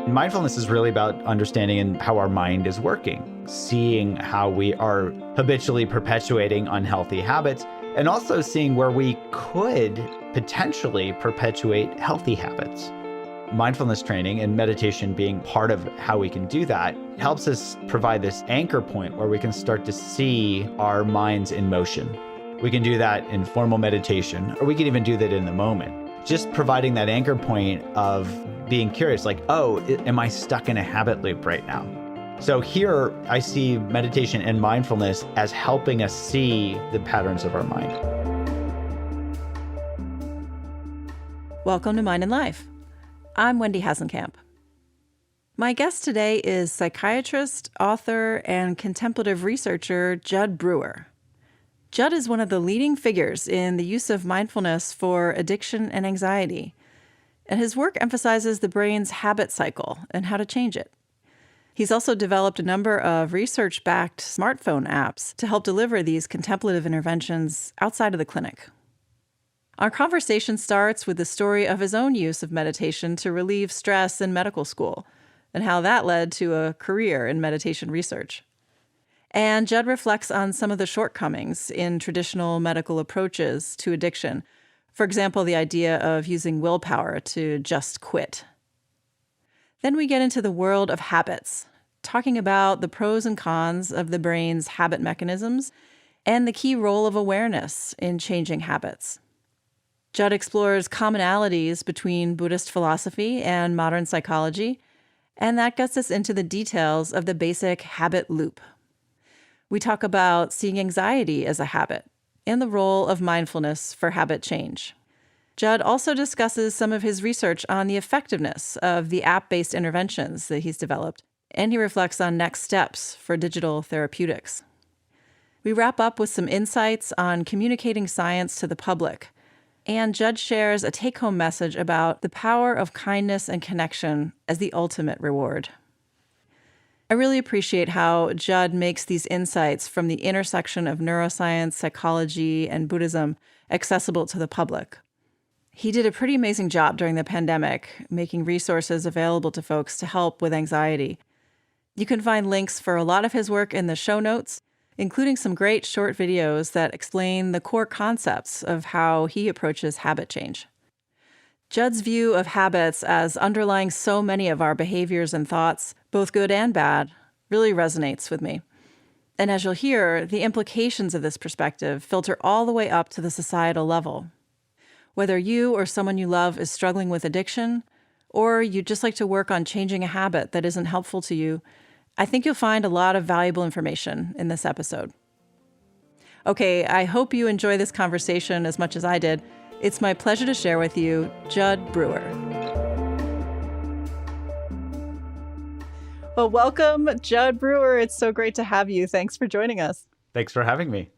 Mindfulness is really about understanding how our mind is working, seeing how we are habitually perpetuating unhealthy habits, and also seeing where we could potentially perpetuate healthy habits. Mindfulness training and meditation being part of how we can do that helps us provide this anchor point where we can start to see our minds in motion. We can do that in formal meditation, or we can even do that in the moment. Just providing that anchor point of being curious, like, oh, am I stuck in a habit loop right now? So here I see meditation and mindfulness as helping us see the patterns of our mind. Welcome to Mind and Life. I'm Wendy Hasenkamp. My guest today is psychiatrist, author, and contemplative researcher Jud Brewer. Jud is one of the leading figures in the use of mindfulness for addiction and anxiety, and his work emphasizes the brain's habit cycle and how to change it. He's also developed a number of research-backed smartphone apps to help deliver these contemplative interventions outside of the clinic. Our conversation starts with the story of his own use of meditation to relieve stress in medical school, and how that led to a career in meditation research. And Jud reflects on some of the shortcomings in traditional medical approaches to addiction. For example, the idea of using willpower to just quit. Then we get into the world of habits, talking about the pros and cons of the brain's habit mechanisms and the key role of awareness in changing habits. Jud explores commonalities between Buddhist philosophy and modern psychology, and that gets us into the details of the basic habit loop. We talk about seeing anxiety as a habit and the role of mindfulness for habit change. Jud also discusses some of his research on the effectiveness of the app-based interventions that he's developed, and he reflects on next steps for digital therapeutics. We wrap up with some insights on communicating science to the public, and Jud shares a take-home message about the power of kindness and connection as the ultimate reward. I really appreciate how Jud makes these insights from the intersection of neuroscience, psychology, and Buddhism accessible to the public. He did a pretty amazing job during the pandemic, making resources available to folks to help with anxiety. You can find links for a lot of his work in the show notes, including some great short videos that explain the core concepts of how he approaches habit change. Jud's view of habits as underlying so many of our behaviors and thoughts, both good and bad, really resonates with me. And as you'll hear, the implications of this perspective filter all the way up to the societal level. Whether you or someone you love is struggling with addiction, or you'd just like to work on changing a habit that isn't helpful to you, I think you'll find a lot of valuable information in this episode. Okay, I hope you enjoy this conversation as much as I did. It's my pleasure to share with you Jud Brewer. Well, welcome, Jud Brewer. It's so great to have you. Thanks for joining us. Thanks for having me.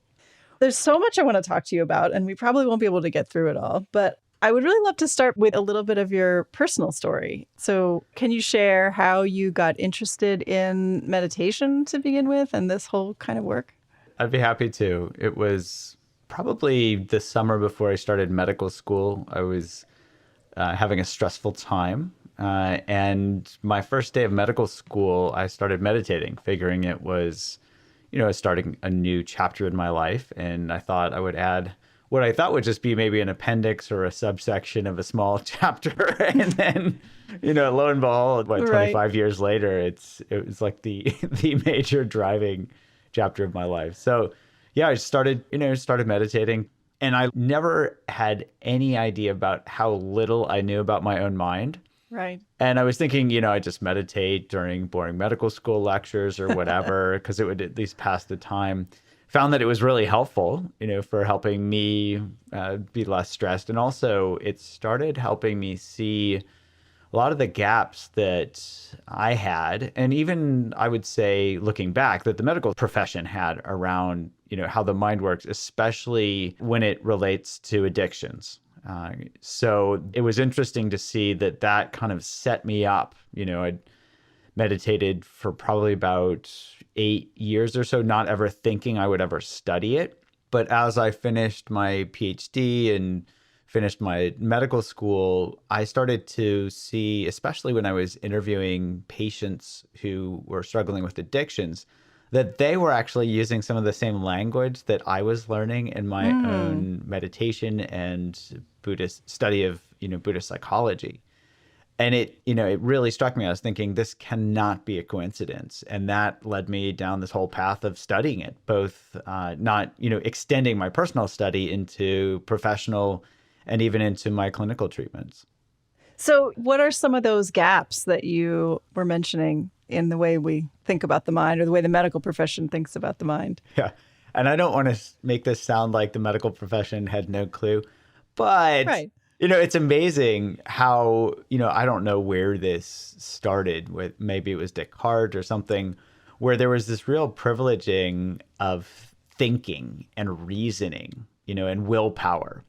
There's so much I want to talk to you about, and we probably won't be able to get through it all, but I would really love to start with a little bit of your personal story. So can you share how you got interested in meditation to begin with and this whole kind of work? I'd be happy to. It was probably the summer before I started medical school. I was having a stressful time. And my first day of medical school, I started meditating, figuring it was, starting a new chapter in my life. And I thought I would add what I thought would just be maybe an appendix or a subsection of a small chapter. And then, lo and behold, 25 years later, it was like the major driving chapter of my life. So yeah, I started meditating, and I never had any idea about how little I knew about my own mind. Right. And I was thinking, I just meditate during boring medical school lectures or whatever, because it would at least pass the time. Found that it was really helpful, for helping me be less stressed. And also it started helping me see a lot of the gaps that I had, and even I would say, looking back, that the medical profession had around, how the mind works, especially when it relates to addictions. So it was interesting to see that kind of set me up. I'd meditated for probably about 8 years or so, not ever thinking I would ever study it. But as I finished my PhD and finished my medical school, I started to see, especially when I was interviewing patients who were struggling with addictions, that they were actually using some of the same language that I was learning in my own meditation and Buddhist study of, Buddhist psychology. And it really struck me. I was thinking, this cannot be a coincidence. And that led me down this whole path of studying it, both not, extending my personal study into professional and even into my clinical treatments. So what are some of those gaps that you were mentioning in the way we think about the mind or the way the medical profession thinks about the mind? Yeah. And I don't want to make this sound like the medical profession had no clue, but Right. it's amazing how, I don't know where this started with, maybe it was Descartes or something, where there was this real privileging of thinking and reasoning, and willpower.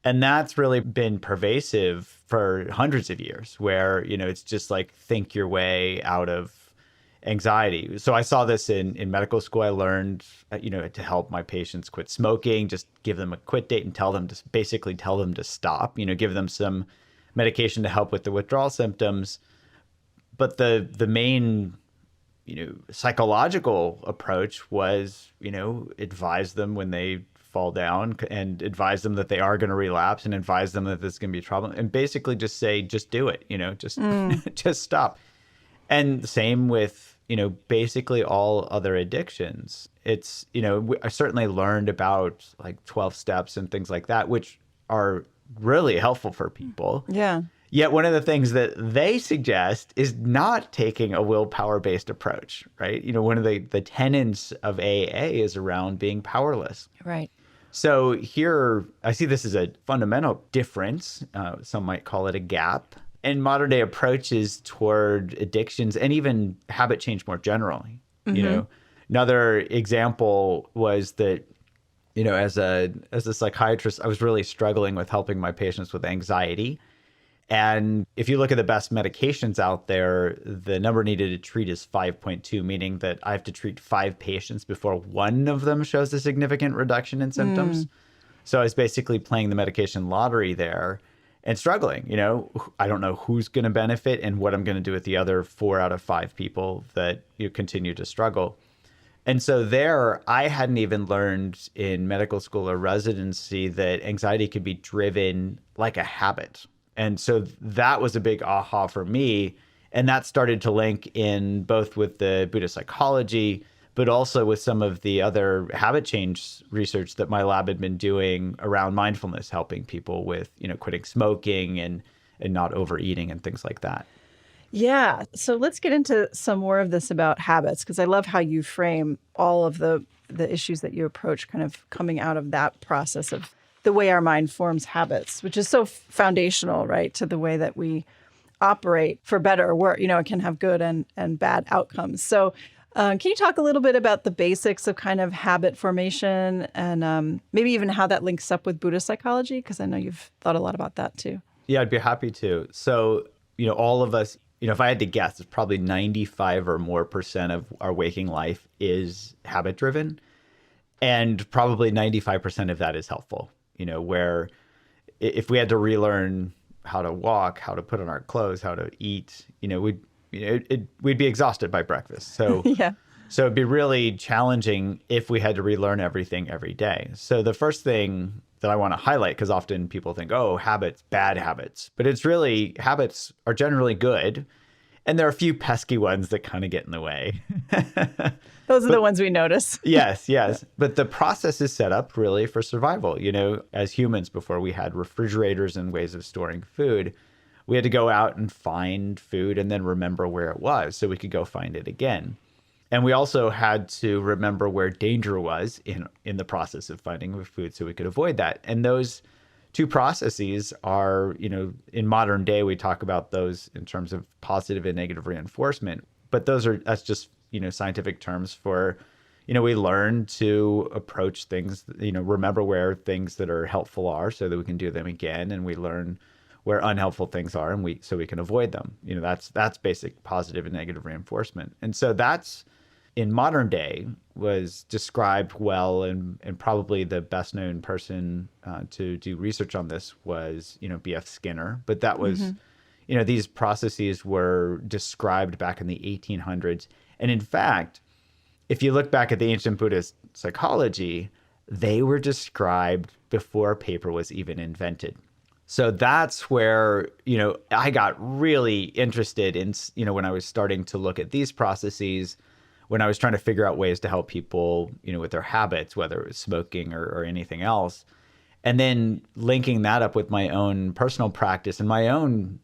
And that's really been pervasive for hundreds of years, where, it's just like think your way out of anxiety. So I saw this in medical school. I learned, to help my patients quit smoking, just give them a quit date and tell them to stop, give them some medication to help with the withdrawal symptoms. But the main, psychological approach was, advise them when they fall down and advise them that they are going to relapse and advise them that this is going to be a problem and basically just say, just do it, just stop. And the same with, basically all other addictions. It's, I certainly learned about like 12 steps and things like that, which are really helpful for people. Yeah. Yet one of the things that they suggest is not taking a willpower-based approach, right? One of the tenets of AA is around being powerless. Right. So here, I see this as a fundamental difference. Some might call it a gap in modern day approaches toward addictions and even habit change more generally. Another example was that, as a psychiatrist, I was really struggling with helping my patients with anxiety. And if you look at the best medications out there, the number needed to treat is 5.2, meaning that I have to treat 5 patients before one of them shows a significant reduction in symptoms. So I was basically playing the medication lottery there and struggling. I don't know who's going to benefit and what I'm going to do with the other 4 out of 5 people that continue to struggle. And so there, I hadn't even learned in medical school or residency that anxiety could be driven like a habit. And so that was a big aha for me. And that started to link in both with the Buddhist psychology, but also with some of the other habit change research that my lab had been doing around mindfulness, helping people with, quitting smoking and not overeating and things like that. Yeah. So let's get into some more of this about habits, because I love how you frame all of the issues that you approach kind of coming out of that process of the way our mind forms habits, which is so foundational, right, to the way that we operate for better or worse. It can have good and bad outcomes. So can you talk a little bit about the basics of kind of habit formation and maybe even how that links up with Buddhist psychology? Because I know you've thought a lot about that too. Yeah, I'd be happy to. So, all of us, if I had to guess, it's probably 95 or more % of our waking life is habit driven. And probably 95% of that is helpful, where if we had to relearn how to walk, how to put on our clothes, how to eat, we'd be exhausted by breakfast. So Yeah. So it'd be really challenging if we had to relearn everything every day. So the first thing that I want to highlight, because often people think, oh, habits, bad habits, but it's really, habits are generally good. And there are a few pesky ones that kind of get in the way. Those are the ones we notice. Yes. But the process is set up really for survival. As humans, before we had refrigerators and ways of storing food, we had to go out and find food and then remember where it was so we could go find it again. And we also had to remember where danger was in the process of finding food so we could avoid that. And those two processes are, in modern day, we talk about those in terms of positive and negative reinforcement. But that's just, scientific terms for, we learn to approach things, remember where things that are helpful are so that we can do them again. And we learn where unhelpful things are so we can avoid them. That's basic positive and negative reinforcement. And so that's in modern day was described well, and probably the best known person to do research on this was, B.F. Skinner. But that was, these processes were described back in the 1800s. And in fact, if you look back at the ancient Buddhist psychology, they were described before paper was even invented. So that's where, I got really interested in, when I was starting to look at these processes, when I was trying to figure out ways to help people, with their habits, whether it was smoking or anything else. And then linking that up with my own personal practice and my own,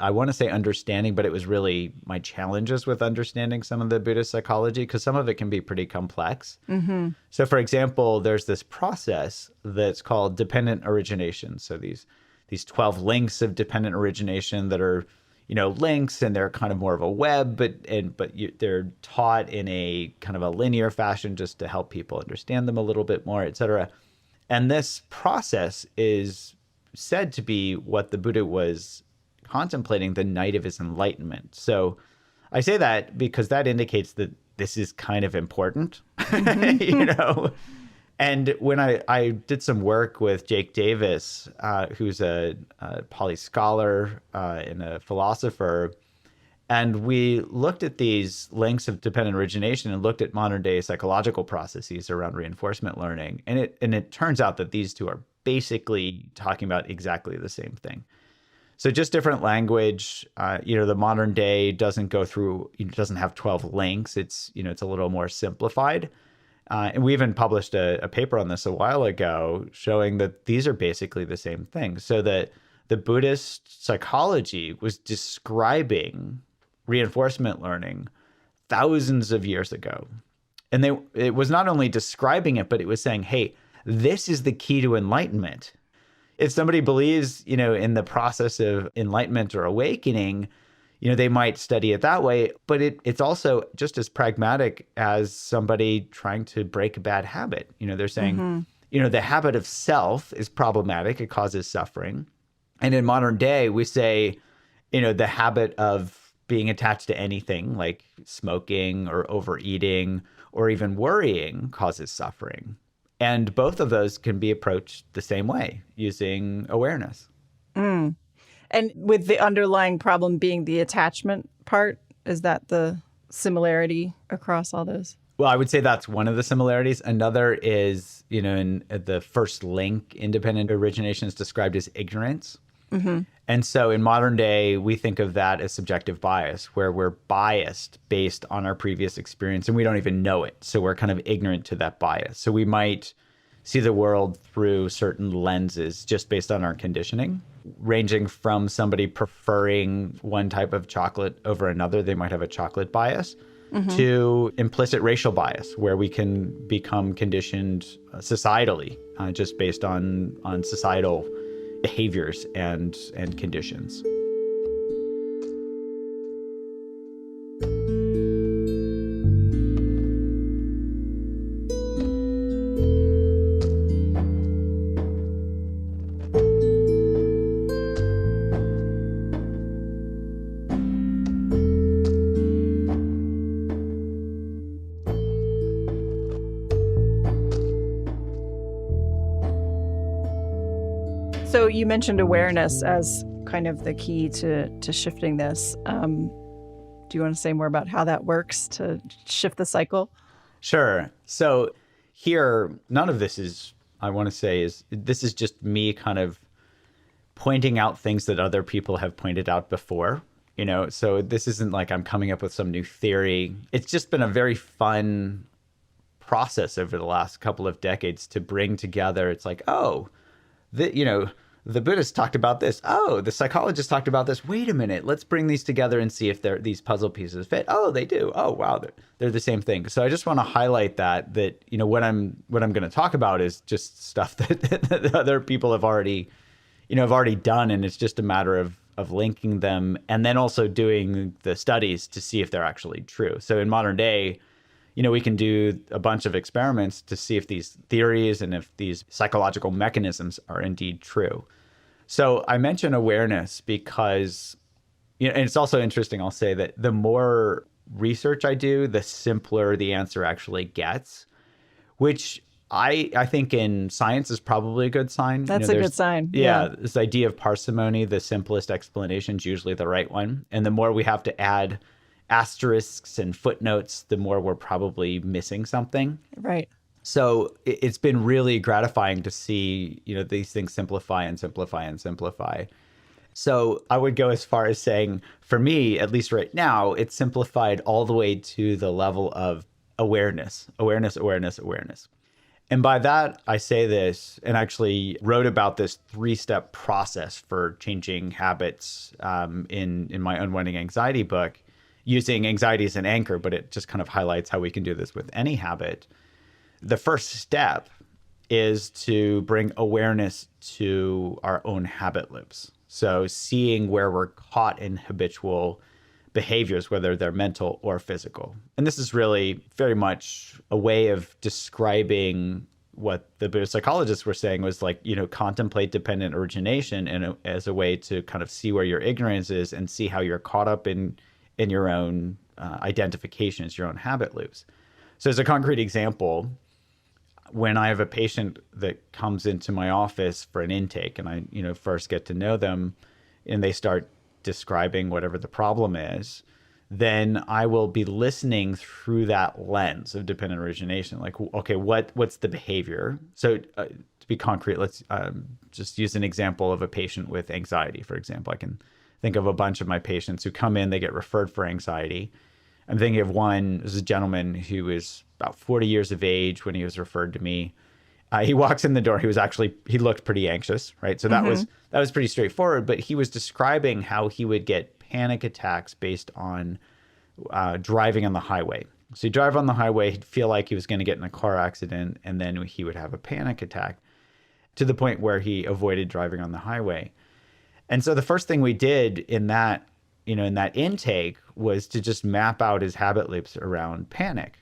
I want to say understanding, but it was really my challenges with understanding some of the Buddhist psychology, because some of it can be pretty complex. Mm-hmm. So for example, there's this process that's called dependent origination. So these 12 links of dependent origination that are, links, and they're kind of more of a web, but they're taught in a kind of a linear fashion just to help people understand them a little bit more, et cetera. And this process is said to be what the Buddha was contemplating the night of his enlightenment. So I say that because that indicates that this is kind of important, And when I did some work with Jake Davis, who's a Pali scholar and a philosopher, and we looked at these links of dependent origination and looked at modern day psychological processes around reinforcement learning. And it turns out that these two are basically talking about exactly the same thing. So just different language. The modern day doesn't have 12 links. It's a little more simplified. And we even published a paper on this a while ago showing that these are basically the same thing. So that the Buddhist psychology was describing reinforcement learning thousands of years ago. And it was not only describing it, but it was saying, hey, this is the key to enlightenment. If somebody believes, in the process of enlightenment or awakening, they might study it that way, but it's also just as pragmatic as somebody trying to break a bad habit. They're saying, the habit of self is problematic. It causes suffering. And in modern day, we say, the habit of being attached to anything like smoking or overeating or even worrying causes suffering. And both of those can be approached the same way, using awareness. Mm. And with the underlying problem being the attachment part, is that the similarity across all those? Well, I would say that's one of the similarities. Another is, in the first link, independent origination is described as ignorance. Mm-hmm. And so in modern day, we think of that as subjective bias, where we're biased based on our previous experience and we don't even know it. So we're kind of ignorant to that bias. So we might see the world through certain lenses just based on our conditioning, ranging from somebody preferring one type of chocolate over another. They might have a chocolate bias. Mm-hmm. To implicit racial bias, where we can become conditioned societally, just based on societal behaviors and conditions. So you mentioned awareness as kind of the key to shifting this. Do you want to say more about how that works to shift the cycle? Sure. So here, none of this is, I want to say, this is just me kind of pointing out things that other people have pointed out before. So this isn't like I'm coming up with some new theory. It's just been a very fun process over the last couple of decades to bring together. It's like, the Buddhists talked about this. Oh, the psychologists talked about this. Wait a minute. Let's bring these together and see if these puzzle pieces fit. Oh, they do. Oh, wow. They're the same thing. So I just want to highlight that what I'm going to talk about is just stuff that other people have already done. And it's just a matter of linking them and then also doing the studies to see if they're actually true. So in modern day, we can do a bunch of experiments to see if these theories and if these psychological mechanisms are indeed true. So I mention awareness because, and it's also interesting, I'll say that the more research I do, the simpler the answer actually gets, which I think in science is probably a good sign. That's a good sign. Yeah, this idea of parsimony, the simplest explanation is usually the right one. And the more we have to add asterisks and footnotes, the more we're probably missing something. Right. So it's been really gratifying to see, these things simplify and simplify and simplify. So I would go as far as saying, for me, at least right now, it's simplified all the way to the level of awareness, awareness, awareness, awareness. And by that, I say this, and actually wrote about this 3-step process for changing habits in my Unwinding Anxiety book, using anxiety as an anchor, but it just kind of highlights how we can do this with any habit. The first step is to bring awareness to our own habit loops. So seeing where we're caught in habitual behaviors, whether they're mental or physical. And this is really very much a way of describing what the Buddhist psychologists were saying was like, contemplate dependent origination as a way to kind of see where your ignorance is and see how you're caught up in your own identifications, your own habit loops. So as a concrete example, when I have a patient that comes into my office for an intake and I, first get to know them and they start describing whatever the problem is, then I will be listening through that lens of dependent origination. Like, okay, what's the behavior? So to be concrete, let's just use an example of a patient with anxiety, for example. I can think of a bunch of my patients who come in, they get referred for anxiety. I'm thinking of one, this is a gentleman who was about 40 years of age when he was referred to me. He walks in the door. He looked pretty anxious, right? So that was pretty straightforward, but he was describing how he would get panic attacks based on driving on the highway. So he'd drive on the highway, he'd feel like he was going to get in a car accident, and then he would have a panic attack to the point where he avoided driving on the highway. And so the first thing we did in that intake was to just map out his habit loops around panic.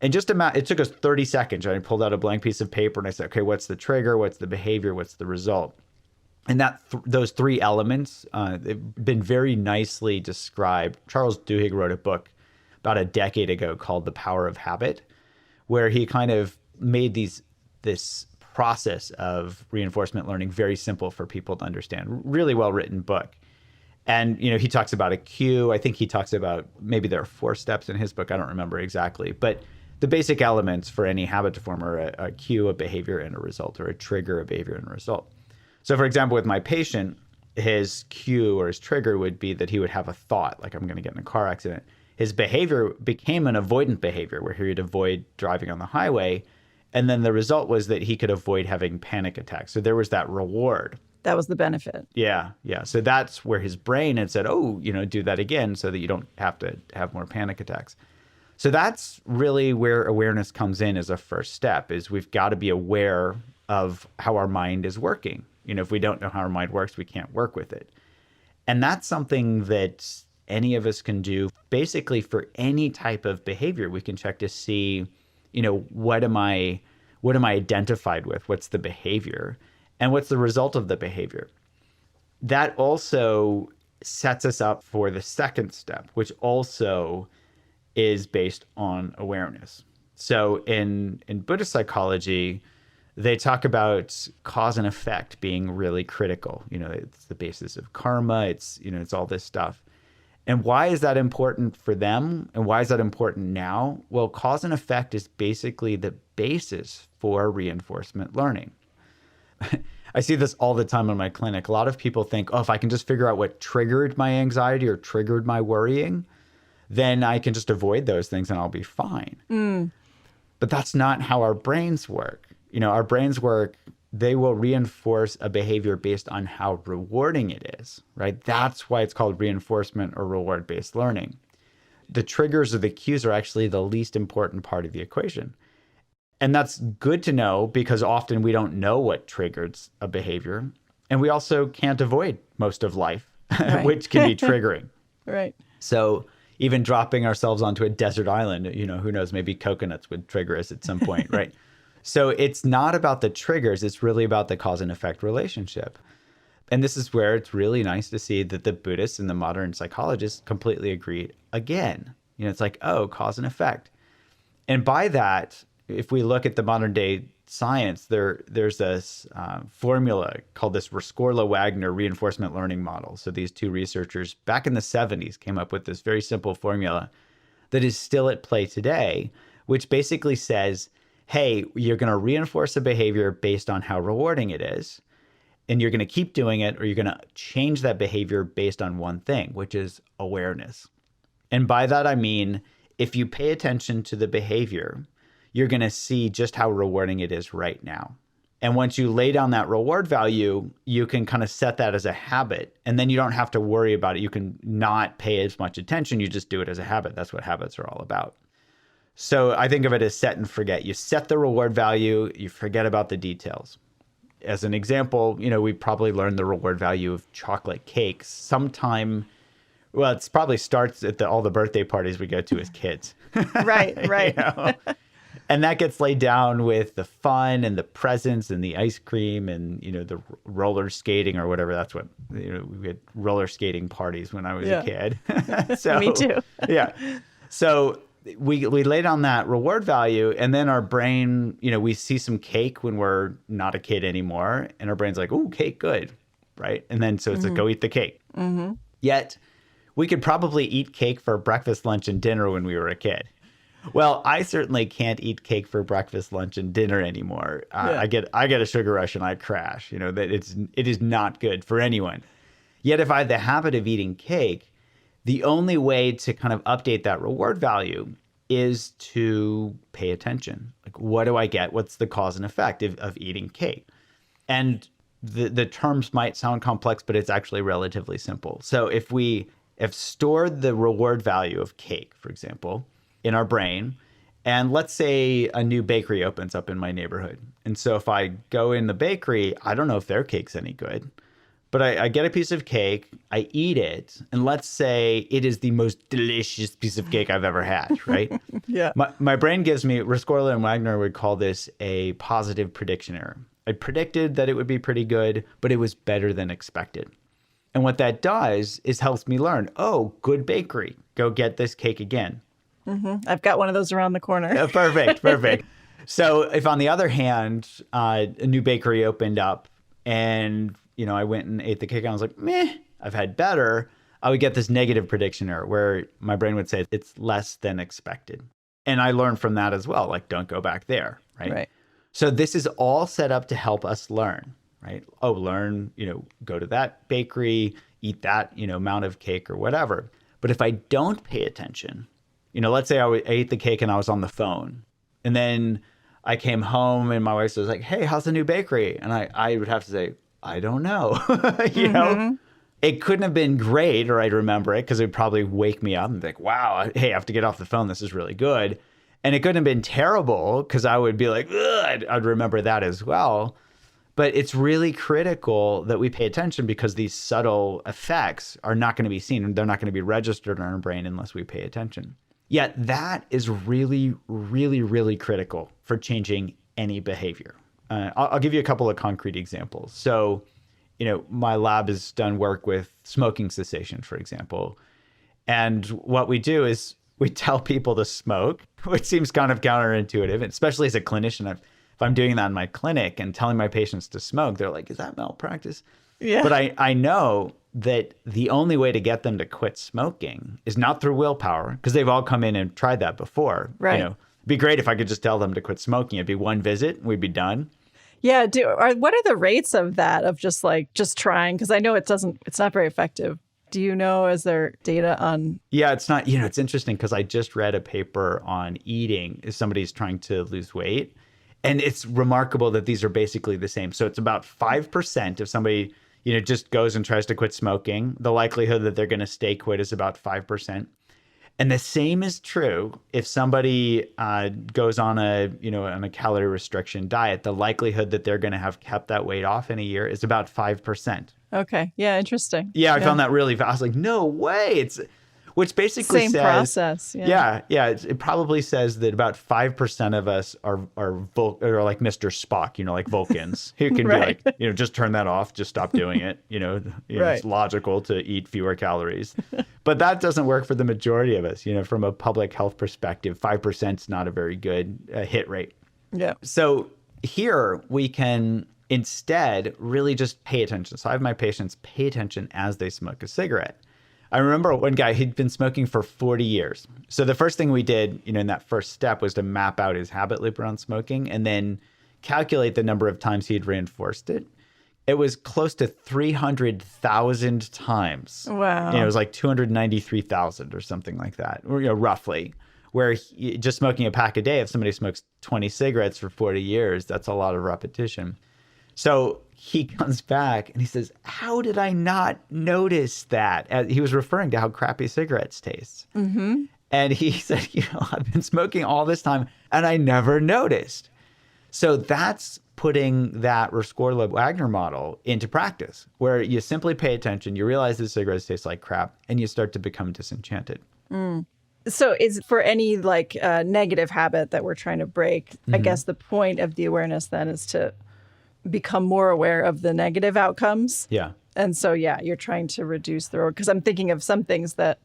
And it took us 30 seconds. I pulled out a blank piece of paper and I said, okay, what's the trigger? What's the behavior? What's the result? And those 3 elements, they've been very nicely described. Charles Duhigg wrote a book about a decade ago called The Power of Habit, where he kind of made this process of reinforcement learning very simple for people to understand. Really well-written book. And, he talks about a cue. I think he talks about, maybe there are 4 steps in his book. I don't remember exactly. But the basic elements for any habit to form are a cue, a behavior, and a result, or a trigger, a behavior, and a result. So, for example, with my patient, his cue or his trigger would be that he would have a thought, like, I'm going to get in a car accident. His behavior became an avoidant behavior where he would avoid driving on the highway. And then the result was that he could avoid having panic attacks. So there was that reward. That was the benefit. Yeah. So that's where his brain had said, oh, do that again so that you don't have to have more panic attacks. So that's really where awareness comes in as a first step, is we've got to be aware of how our mind is working. If we don't know how our mind works, we can't work with it. And that's something that any of us can do basically for any type of behavior. We can check to see, what am I identified with? What's the behavior? And what's the result of the behavior? That also sets us up for the second step, which also is based on awareness. So in Buddhist psychology, they talk about cause and effect being really critical. It's the basis of karma. It's all this stuff. And why is that important for them? And why is that important now? Well, cause and effect is basically the basis for reinforcement learning. I see this all the time in my clinic. A lot of people think, if I can just figure out what triggered my anxiety or triggered my worrying, then I can just avoid those things and I'll be fine. But that's not how our brains work. Our brains work, they will reinforce a behavior based on how rewarding it is, right? That's why it's called reinforcement or reward-based learning. The triggers or the cues are actually the least important part of the equation. And that's good to know because often we don't know what triggers a behavior. And we also can't avoid most of life, right. Which can be triggering. Right. So even dropping ourselves onto a desert island, who knows, maybe coconuts would trigger us at some point, right? So it's not about the triggers. It's really about the cause and effect relationship. And this is where it's really nice to see that the Buddhists and the modern psychologists completely agree again. It's like, oh, cause and effect. And by that, if we look at the modern day science, there's this formula called this Rescorla-Wagner reinforcement learning model. So these two researchers back in the 70s came up with this very simple formula that is still at play today, which basically says, hey, you're going to reinforce a behavior based on how rewarding it is, and you're going to keep doing it, or you're going to change that behavior based on one thing, which is awareness. And by that, I mean, if you pay attention to the behavior, you're going to see just how rewarding it is right now. And once you lay down that reward value, you can kind of set that as a habit. And then you don't have to worry about it. You can not pay as much attention. You just do it as a habit. That's what habits are all about. So I think of it as set and forget. You set the reward value, you forget about the details. As an example, we probably learned the reward value of chocolate cakes sometime. Well, it probably starts at all the birthday parties we go to as kids. Right. And that gets laid down with the fun and the presents and the ice cream and, the roller skating or whatever. That's what, we had roller skating parties when I was a kid. So, me too. Yeah. So we lay down that reward value, and then our brain, we see some cake when we're not a kid anymore. And our brain's like, ooh, cake, good. Right. And then so it's like, go eat the cake. Mm-hmm. Yet we could probably eat cake for breakfast, lunch, and dinner when we were a kid. Well, I certainly can't eat cake for breakfast, lunch, and dinner anymore. I get a sugar rush and I crash. That it is not good for anyone. Yet if I had the habit of eating cake, the only way to kind of update that reward value is to pay attention. Like, what do I get? What's the cause and effect of eating cake? And the terms might sound complex, but it's actually relatively simple. So if we have stored the reward value of cake, for example, in our brain, and let's say a new bakery opens up in my neighborhood. And so if I go in the bakery, I don't know if their cake's any good, but I get a piece of cake, I eat it, and let's say it is the most delicious piece of cake I've ever had, right? Yeah. My brain gives me, Rescorla and Wagner would call this a positive prediction error. I predicted that it would be pretty good, but it was better than expected. And what that does is helps me learn, oh, good bakery, go get this cake again. Mm-hmm. I've got one of those around the corner. Perfect. So if on the other hand, a new bakery opened up and, I went and ate the cake and I was like, meh, I've had better, I would get this negative prediction error where my brain would say it's less than expected. And I learned from that as well, like, don't go back there, right? So this is all set up to help us learn, right? Oh, learn, go to that bakery, eat that, amount of cake or whatever. But if I don't pay attention, let's say I ate the cake and I was on the phone, and then I came home and my wife was like, hey, how's the new bakery? And I would have to say, I don't know. It couldn't have been great, or I'd remember it because it would probably wake me up and think, wow, hey, I have to get off the phone. This is really good. And it couldn't have been terrible because I would be like, ugh, I'd remember that as well. But it's really critical that we pay attention because these subtle effects are not going to be seen. They're not going to be registered in our brain unless we pay attention. Yet that is really, really, really critical for changing any behavior. I'll give you a couple of concrete examples. So, my lab has done work with smoking cessation, for example. And what we do is we tell people to smoke, which seems kind of counterintuitive, especially as a clinician. If I'm doing that in my clinic and telling my patients to smoke, they're like, is that malpractice? Yeah. But I know that the only way to get them to quit smoking is not through willpower, because they've all come in and tried that before. Right. It'd be great if I could just tell them to quit smoking. It'd be one visit, we'd be done. Yeah. What are the rates of that, of just trying? Because I know it's not very effective. Do you know, is there data on? Yeah, it's not, it's interesting because I just read a paper on eating if somebody's trying to lose weight. And it's remarkable that these are basically the same. So it's about 5% if somebody, just goes and tries to quit smoking. The likelihood that they're going to stay quit is about 5%. And the same is true if somebody goes on a calorie restriction diet. The likelihood that they're going to have kept that weight off in a year is about 5%. Okay. Yeah. Interesting. Yeah, I found that really fast. I was like, no way. which basically Same says, process. Yeah. it probably says that about 5% of us are like Mr. Spock, like Vulcans, who can Right. be like, just turn that off, just stop doing it. Right. It's logical to eat fewer calories, but that doesn't work for the majority of us. From a public health perspective, 5% is not a very good hit rate. Yeah. So here we can instead really just pay attention. So I have my patients pay attention as they smoke a cigarette. I remember one guy, he'd been smoking for 40 years. So the first thing we did, in that first step was to map out his habit loop around smoking and then calculate the number of times he'd reinforced it. It was close to 300,000 times. Wow. It was like 293,000 or something like that, or, roughly. Where just smoking a pack a day, if somebody smokes 20 cigarettes for 40 years, that's a lot of repetition. So he comes back and he says, how did I not notice that? He was referring to how crappy cigarettes taste. Mm-hmm. And he said, I've been smoking all this time and I never noticed. So that's putting that Rescorla-Wagner model into practice, where you simply pay attention, you realize that cigarettes taste like crap, and you start to become disenchanted. So is for any negative habit that we're trying to break, I guess the point of the awareness then is to become more aware of the negative outcomes. Yeah. And so, you're trying to reduce the reward. Because I'm thinking of some things that,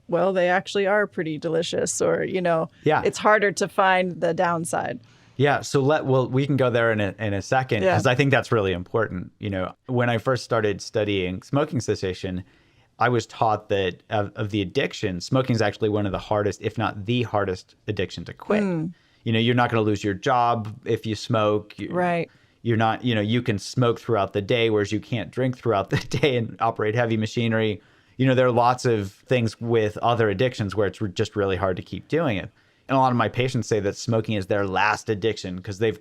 well, they actually are pretty delicious, or, it's harder to find the downside. Yeah. So we can go there in a second, because I think that's really important. When I first started studying smoking cessation, I was taught that of the addiction, smoking is actually one of the hardest, if not the hardest addiction to quit. You're not going to lose your job if you smoke. Right. You're not, you can smoke throughout the day, whereas you can't drink throughout the day and operate heavy machinery. There are lots of things with other addictions where it's just really hard to keep doing it. And a lot of my patients say that smoking is their last addiction because they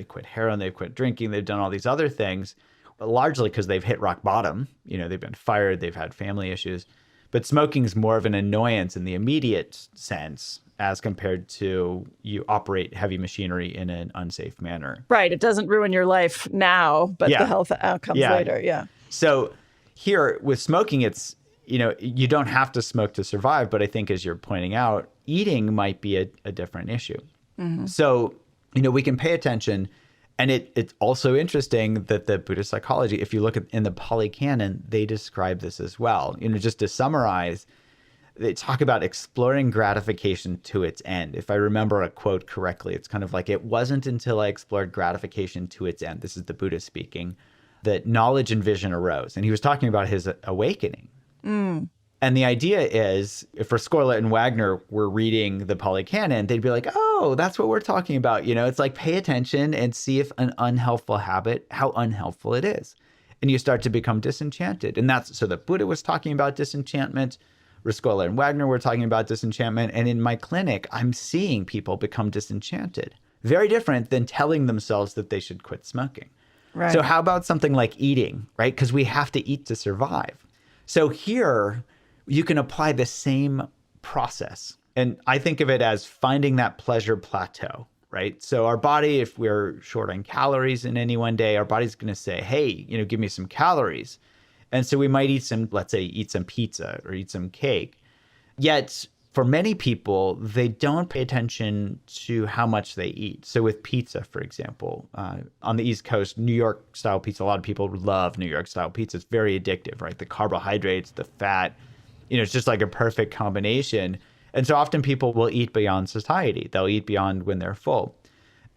quit heroin, they've quit drinking, they've done all these other things, but largely because they've hit rock bottom. They've been fired, they've had family issues. But smoking is more of an annoyance in the immediate sense as compared to you operate heavy machinery in an unsafe manner. Right. It doesn't ruin your life now, but the health outcomes later. Yeah. So here with smoking, it's, you don't have to smoke to survive. But I think, as you're pointing out, eating might be a different issue. Mm-hmm. So, we can pay attention. And it's also interesting that the Buddhist psychology, if you look in the Pali Canon, they describe this as well. Just to summarize, they talk about exploring gratification to its end. If I remember a quote correctly, it's kind of like, it wasn't until I explored gratification to its end, this is the Buddha speaking, that knowledge and vision arose. And he was talking about his awakening. And the idea is, if Rescorla and Wagner were reading the Pali Canon, they'd be like, oh, that's what we're talking about. It's like, pay attention and see if an unhelpful habit, how unhelpful it is. And you start to become disenchanted. And so the Buddha was talking about disenchantment. Rescorla and Wagner were talking about disenchantment. And in my clinic, I'm seeing people become disenchanted. Very different than telling themselves that they should quit smoking. Right. So how about something like eating, right? Because we have to eat to survive. So here, you can apply the same process. And I think of it as finding that pleasure plateau, right? So our body, if we're short on calories in any one day, our body's going to say, hey, give me some calories. And so we might eat some pizza or eat some cake. Yet for many people, they don't pay attention to how much they eat. So with pizza, for example, on the East Coast, New York style pizza, a lot of people love New York style pizza. It's very addictive, right? The carbohydrates, the fat, it's just like a perfect combination. And so often people will eat beyond satiety. They'll eat beyond when they're full.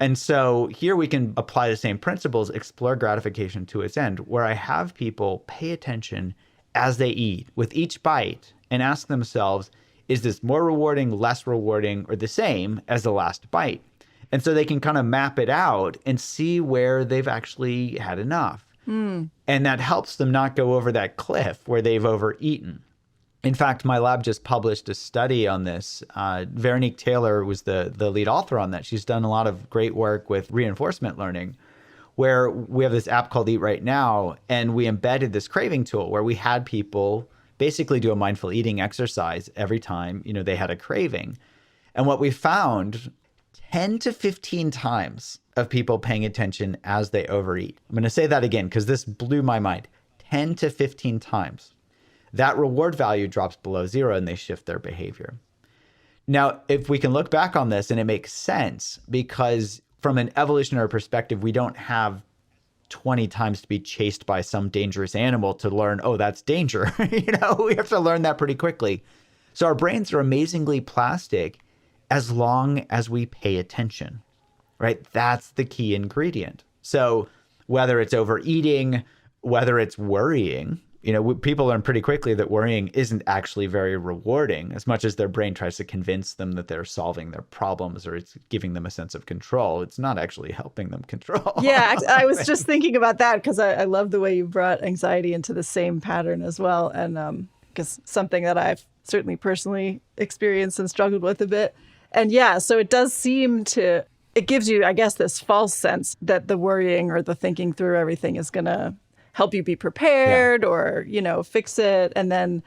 And so here we can apply the same principles, explore gratification to its end, where I have people pay attention as they eat with each bite and ask themselves, is this more rewarding, less rewarding, or the same as the last bite? And so they can kind of map it out and see where they've actually had enough. And that helps them not go over that cliff where they've overeaten. In fact, my lab just published a study on this. Veronique Taylor was the lead author on that. She's done a lot of great work with reinforcement learning, where we have this app called Eat Right Now, and we embedded this craving tool where we had people basically do a mindful eating exercise every time, they had a craving. And what we found, 10 to 15 times of people paying attention as they overeat. I'm going to say that again because this blew my mind. 10 to 15 times. that reward value drops below zero and they shift their behavior. Now, if we can look back on this, and it makes sense because from an evolutionary perspective, we don't have 20 times to be chased by some dangerous animal to learn, oh, that's danger. We have to learn that pretty quickly. So our brains are amazingly plastic as long as we pay attention, right? That's the key ingredient. So whether it's overeating, whether it's worrying, people learn pretty quickly that worrying isn't actually very rewarding as much as their brain tries to convince them that they're solving their problems or it's giving them a sense of control. It's not actually helping them control. Yeah, I was just thinking about that because I love the way you brought anxiety into the same pattern as well. And because something that I've certainly personally experienced and struggled with a bit. And yeah, so it does seem to, it gives you, I guess, this false sense that the worrying or the thinking through everything is going to help you be prepared or, fix it. And then,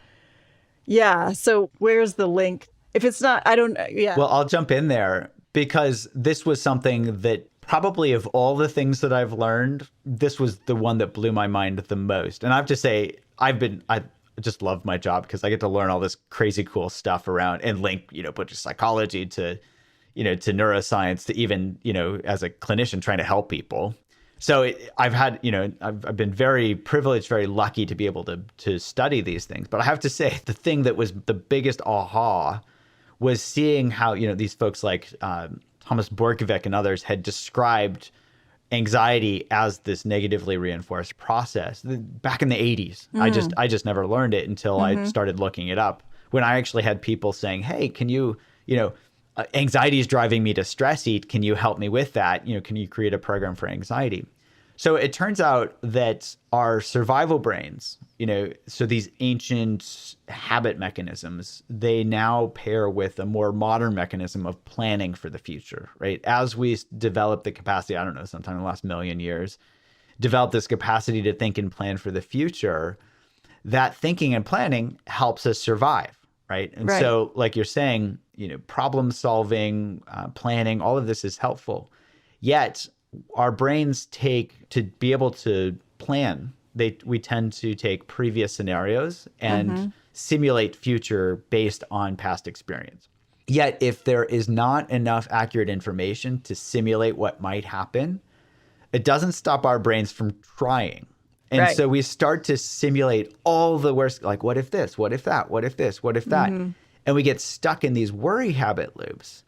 so where's the link? If it's not, Well, I'll jump in there because this was something that probably of all the things that I've learned, this was the one that blew my mind the most. And I have to say, I just love my job because I get to learn all this crazy cool stuff around and link, Buddhist psychology to, to neuroscience, to even, as a clinician trying to help people. So I've been very privileged, very lucky to be able to study these things. But I have to say, the thing that was the biggest aha was seeing how, these folks like Thomas Borkovic and others had described anxiety as this negatively reinforced process back in the 80s. I just never learned it until I started looking it up. When I actually had people saying, hey, can you, anxiety is driving me to stress eat. Can you help me with that? Can you create a program for anxiety? So it turns out that our survival brains, so these ancient habit mechanisms, they now pair with a more modern mechanism of planning for the future, right? As we develop the capacity, I don't know, sometime in the last million years, develop this capacity to think and plan for the future, that thinking and planning helps us survive, right? And so like you're saying, problem solving, planning, all of this is helpful. Yet our brains to be able to plan, we tend to take previous scenarios and simulate future based on past experience. Yet if there is not enough accurate information to simulate what might happen, it doesn't stop our brains from trying. And so we start to simulate all the worst, like what if this, what if that, what if this, what if that? And we get stuck in these worry habit loops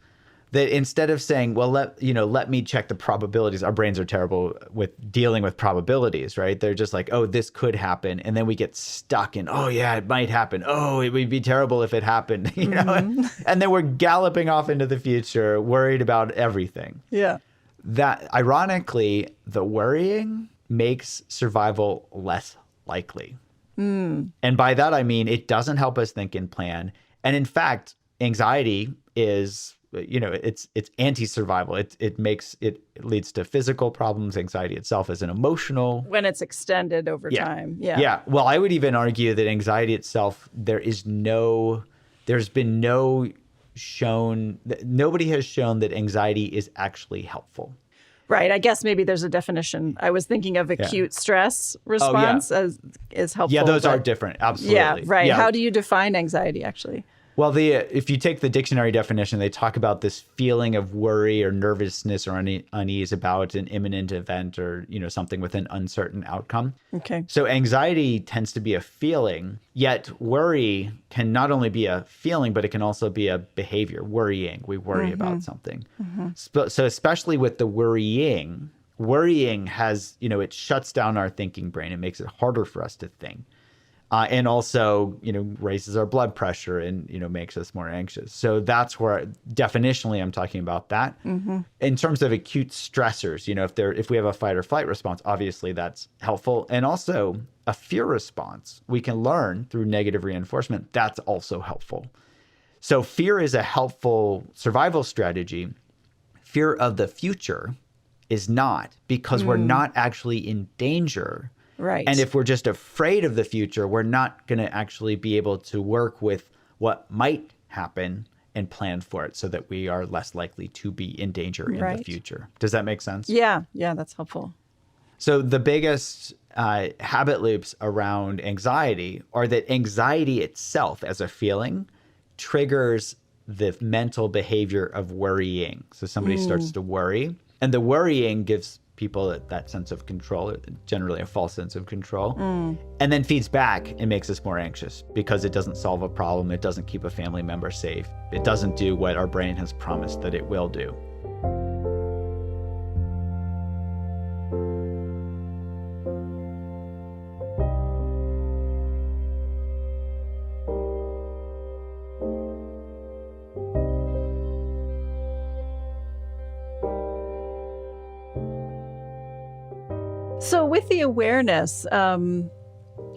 that instead of saying, well, let me check the probabilities. Our brains are terrible with dealing with probabilities, right? They're just like, oh, this could happen. And then we get stuck in, oh yeah, it might happen. Oh, it would be terrible if it happened, And then we're galloping off into the future, worried about everything. Yeah. That ironically, the worrying makes survival less likely. And by that, I mean, it doesn't help us think and plan. And in fact, anxiety is, it's anti-survival. It leads to physical problems. Anxiety itself is an emotional. When it's extended over time. Yeah. Yeah. Well, I would even argue that anxiety itself, nobody has shown that anxiety is actually helpful. Right. I guess maybe there's a definition. I was thinking of acute stress response as helpful. Yeah, those are different. Absolutely. Yeah, right. Yeah. How do you define anxiety, actually? Well, if you take the dictionary definition, they talk about this feeling of worry or nervousness or unease about an imminent event or, something with an uncertain outcome. Okay. So anxiety tends to be a feeling, yet worry can not only be a feeling, but it can also be a behavior, worrying. We worry about something. So especially with the worrying has, it shuts down our thinking brain. It makes it harder for us to think. And also, raises our blood pressure and, makes us more anxious. So that's where definitionally I'm talking about that. In terms of acute stressors, if we have a fight or flight response, obviously that's helpful. And also a fear response we can learn through negative reinforcement. That's also helpful. So fear is a helpful survival strategy. Fear of the future is not, because we're not actually in danger. Right. And if we're just afraid of the future, we're not going to actually be able to work with what might happen and plan for it so that we are less likely to be in danger in the future. Does that make sense? Yeah. Yeah, that's helpful. So the biggest habit loops around anxiety are that anxiety itself as a feeling triggers the mental behavior of worrying. So somebody starts to worry, and the worrying gives people that sense of control, generally a false sense of control, and then feeds back and makes us more anxious because it doesn't solve a problem. It doesn't keep a family member safe. It doesn't do what our brain has promised that it will do. So with the awareness, and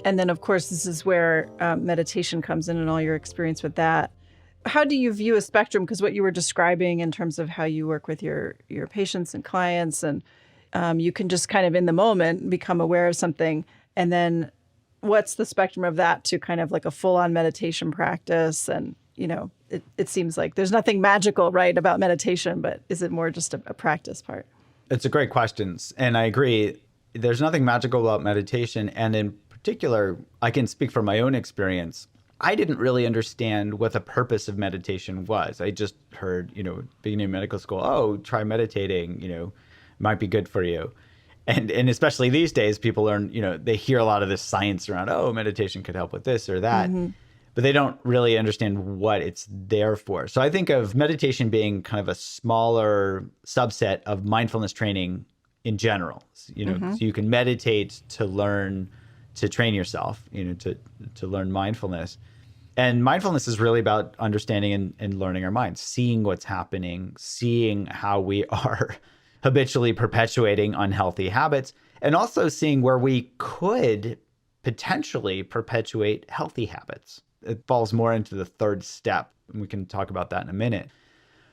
then of course, this is where meditation comes in and all your experience with that. How do you view a spectrum? Because what you were describing in terms of how you work with your patients and clients, and you can just kind of in the moment become aware of something. And then what's the spectrum of that to kind of like a full-on meditation practice? And, it seems like there's nothing magical, right, about meditation, but is it more just a practice part? It's a great question. And I agree. There's nothing magical about meditation. And in particular, I can speak from my own experience. I didn't really understand what the purpose of meditation was. I just heard, beginning of medical school, oh, try meditating, might be good for you. And especially these days, people learn, they hear a lot of this science around, oh, meditation could help with this or that. But they don't really understand what it's there for. So I think of meditation being kind of a smaller subset of mindfulness training in general. So you can meditate to learn to train yourself, to learn mindfulness. And mindfulness is really about understanding and learning our minds, seeing what's happening, seeing how we are habitually perpetuating unhealthy habits, and also seeing where we could potentially perpetuate healthy habits. It falls more into the third step, and we can talk about that in a minute.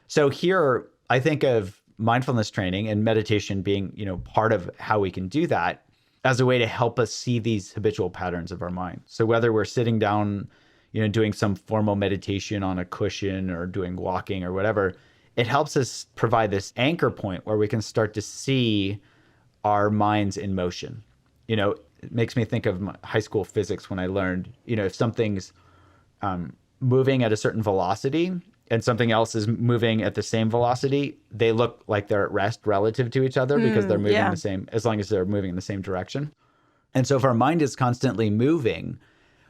So here, I think of mindfulness training and meditation being, part of how we can do that as a way to help us see these habitual patterns of our mind. So whether we're sitting down, doing some formal meditation on a cushion or doing walking or whatever, it helps us provide this anchor point where we can start to see our minds in motion. It makes me think of my high school physics when I learned, if something's moving at a certain velocity and something else is moving at the same velocity, they look like they're at rest relative to each other because they're moving the same, as long as they're moving in the same direction. And so if our mind is constantly moving,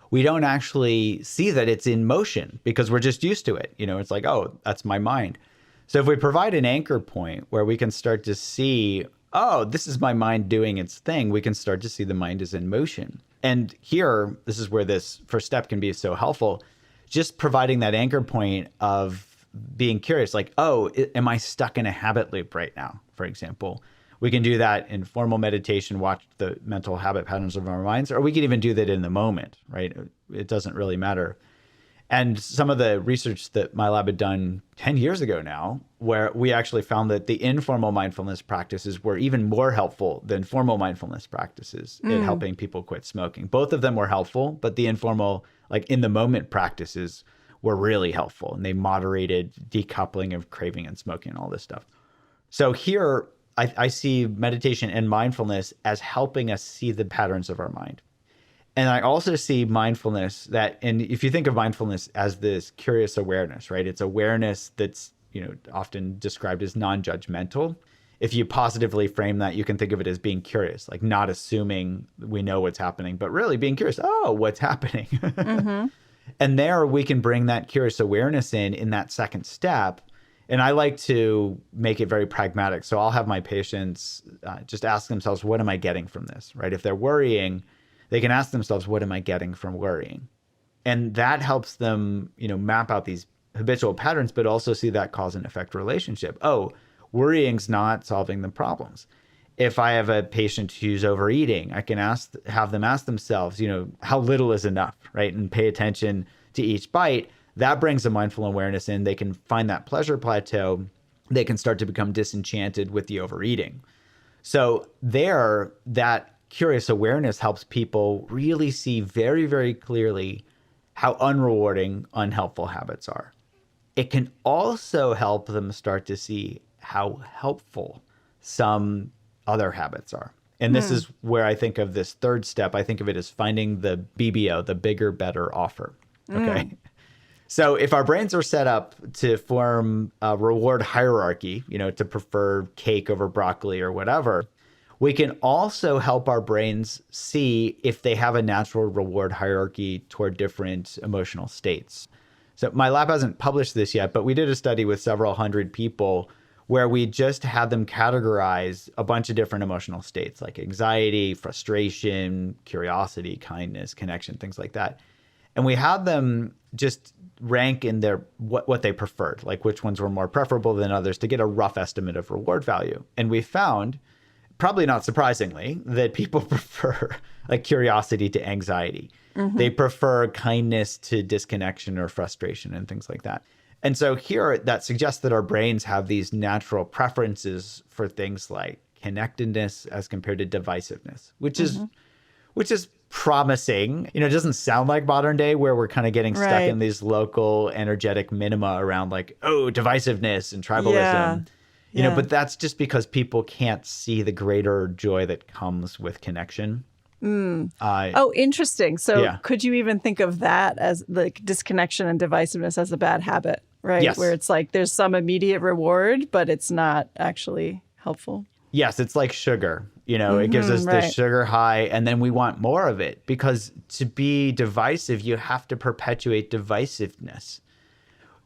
we don't actually see that it's in motion because we're just used to it. It's like, oh, that's my mind. So if we provide an anchor point where we can start to see, oh, this is my mind doing its thing, we can start to see the mind is in motion. And here, this is where this first step can be so helpful. Just providing that anchor point of being curious, like, oh, am I stuck in a habit loop right now, for example? We can do that in formal meditation, watch the mental habit patterns of our minds, or we can even do that in the moment, right? It doesn't really matter. And some of the research that my lab had done 10 years ago now, where we actually found that the informal mindfulness practices were even more helpful than formal mindfulness practices in helping people quit smoking. Both of them were helpful, but the informal, like in the moment practices were really helpful. And they moderated decoupling of craving and smoking and all this stuff. So here, I see meditation and mindfulness as helping us see the patterns of our mind. And I also see mindfulness and if you think of mindfulness as this curious awareness, right? It's awareness that's, often described as non-judgmental. If you positively frame that, you can think of it as being curious, like not assuming we know what's happening, but really being curious. Oh, what's happening? And there we can bring that curious awareness in that second step. And I like to make it very pragmatic. So I'll have my patients just ask themselves, what am I getting from this, right? If they're worrying, they can ask themselves, what am I getting from worrying? And that helps them, map out these habitual patterns, but also see that cause and effect relationship. Oh, worrying's not solving the problems. If I have a patient who's overeating, I can have them ask themselves, how little is enough, right? And pay attention to each bite. That brings a mindful awareness in. They can find that pleasure plateau. They can start to become disenchanted with the overeating. So that curious awareness helps people really see very, very clearly how unrewarding unhelpful habits are. It can also help them start to see how helpful some other habits are. And this is where I think of this third step. I think of it as finding the BBO, the bigger, better offer. Okay. So if our brains are set up to form a reward hierarchy, to prefer cake over broccoli or whatever, we can also help our brains see if they have a natural reward hierarchy toward different emotional states. So my lab hasn't published this yet, but we did a study with several hundred people where we just had them categorize a bunch of different emotional states like anxiety, frustration, curiosity, kindness, connection, things like that. And we had them just rank in their what they preferred, like which ones were more preferable than others, to get a rough estimate of reward value. And we found, probably not surprisingly, that people prefer like curiosity to anxiety. They prefer kindness to disconnection or frustration and things like that. And so here that suggests that our brains have these natural preferences for things like connectedness as compared to divisiveness, which is promising. It doesn't sound like modern day where we're kind of getting stuck in these local energetic minima around like, divisiveness and tribalism. But that's just because people can't see the greater joy that comes with connection. Interesting. So could you even think of that as like disconnection and divisiveness as a bad habit, right? Yes. Where it's like there's some immediate reward, but it's not actually helpful. Yes, it's like sugar. It gives us the sugar high, and then we want more of it, because to be divisive, you have to perpetuate divisiveness.